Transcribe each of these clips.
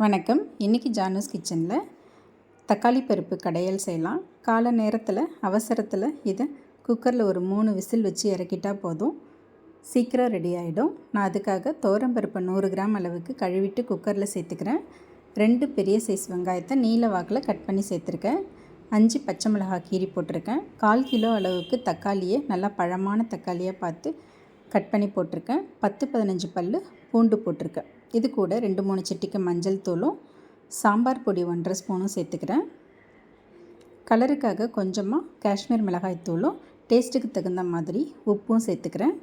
வணக்கம். இன்றைக்கி ஜானூஸ் கிச்சனில் தக்காளி பருப்பு கடையல் செய்யலாம். காலை நேரத்தில் அவசரத்தில் இதை குக்கரில் ஒரு 3 விசில் வச்சு இறக்கிட்டால் போதும், சீக்கிரம் ரெடி ஆகிடும். நான் அதுக்காக துவரம்பருப்பை 100 கிராம் அளவுக்கு கழுவிட்டு குக்கரில் சேர்த்துக்கிறேன். 2 பெரிய சைஸ் வெங்காயத்தை நீல வாக்கில் கட் பண்ணி சேர்த்துருக்கேன். 5 பச்சை மிளகாய் கீரி போட்டிருக்கேன். 1/4 கிலோ அளவுக்கு தக்காளியை நல்லா பழமான தக்காளியாக பார்த்து கட் பண்ணி போட்டிருக்கேன். 10-15 பல் பூண்டு போட்டிருக்கேன். இது கூட 2-3 சிட்டிக்கு மஞ்சள் தூளும் சாம்பார் பொடி 1.5 ஸ்பூனும் சேர்த்துக்கிறேன். கலருக்காக கொஞ்சமாக காஷ்மீர் மிளகாய் தூளும் டேஸ்ட்டுக்கு தகுந்த மாதிரி உப்பும் சேர்த்துக்கிறேன்.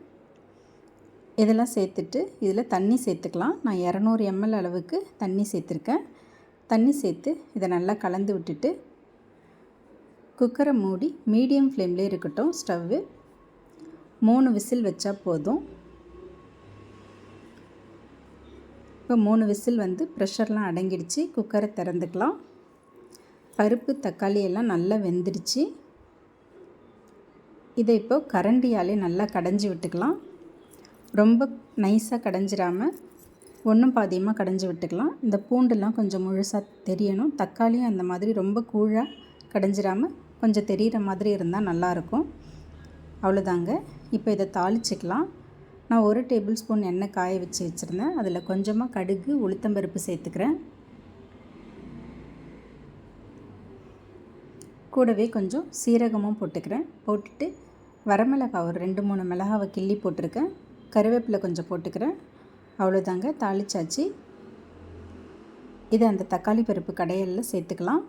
இதெல்லாம் சேர்த்துட்டு இதில் தண்ணி சேர்த்துக்கலாம். நான் 200 ml அளவுக்கு தண்ணி சேர்த்துருக்கேன். தண்ணி சேர்த்து இதை நல்லா கலந்து விட்டுட்டு குக்கரை மூடி மீடியம் ஃப்ளேம்லேயே இருக்கட்டும். ஸ்டவ்வு 3 விசில் வச்சா போதும். இப்போ 3 விசில் ப்ரெஷர்லாம் அடங்கிடுச்சு. குக்கரை திறந்துக்கலாம். பருப்பு தக்காளி எல்லாம் நல்லா வெந்துடுச்சு. இதை இப்போ கரண்டியாலே நல்லா கடைஞ்சி விட்டுக்கலாம். ரொம்ப நைஸாக கடைஞ்சிடாமல் ஒன்றும் பாதியமாக கடைஞ்சி விட்டுக்கலாம். இந்த பூண்டுலாம் கொஞ்சம் முழுசாக தெரியணும். தக்காளியும் அந்த மாதிரி ரொம்ப கூழாக கடைஞ்சிடாமல் கொஞ்சம் தெரிகிற மாதிரி இருந்தால் நல்லாயிருக்கும். அவ்வளோதாங்க. இப்போ இதை தாளிச்சிக்கலாம். நான் 1 டேபிள் ஸ்பூன் எண்ணெய் காய வச்சு வச்சுருந்தேன். அதில் கொஞ்சமாக கடுகு உளுத்தம்பருப்பு சேர்த்துக்கிறேன். கூடவே கொஞ்சம் சீரகமும் போட்டுக்கிறேன். போட்டுட்டு வரமிளகாய் ஒரு 2-3 மிளகாவை கிள்ளி போட்டிருக்கேன். கருவேப்பிலை கொஞ்சம் போட்டுக்கிறேன். அவ்வளோதாங்க, தாளிச்சாச்சு. இதை அந்த தக்காளி பருப்பு கடையலில் சேர்த்துக்கலாம்.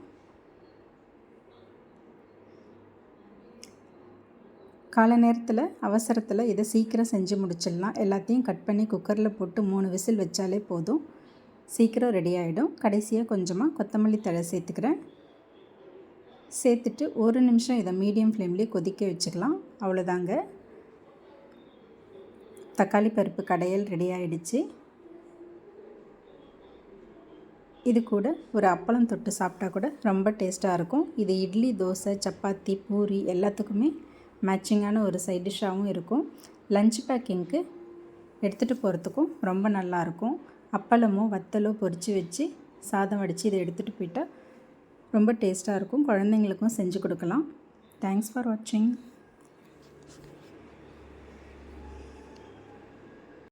காலை நேரத்தில் அவசரத்தில் இதை சீக்கிரம் செஞ்சு முடிச்சிடலாம். எல்லாத்தையும் கட் பண்ணி குக்கரில் போட்டு 3 விசில் வச்சாலே போதும், சீக்கிரம் ரெடி ஆகிடும். கடைசியாக கொஞ்சமாக கொத்தமல்லி தழை சேர்த்துக்கிறேன். சேர்த்துட்டு 1 நிமிஷம் இதை மீடியம் ஃப்ளேம்லேயே கொதிக்க வச்சுக்கலாம். அவ்வளோதாங்க, தக்காளி பருப்பு கடையல் ரெடி ஆகிடுச்சு. இது கூட ஒரு அப்பளம் தொட்டு சாப்பிட்டா கூட ரொம்ப டேஸ்ட்டாக இருக்கும். இது இட்லி, தோசை, சப்பாத்தி, பூரி எல்லாத்துக்குமே மேட்சிங்கான ஒரு சைட் டிஷ்ஷாகவும் இருக்கும். லஞ்ச் பேக்கிங்க்கு எடுத்துகிட்டு போகிறதுக்கும் ரொம்ப நல்லாயிருக்கும். அப்பளமோ வத்தலோ பொரித்து வச்சு சாதம் வடித்து இதை எடுத்துகிட்டு போயிட்டால் ரொம்ப டேஸ்ட்டாக இருக்கும். குழந்தைங்களுக்கும் செஞ்சு கொடுக்கலாம். தேங்க்ஸ் ஃபார் வாட்சிங்.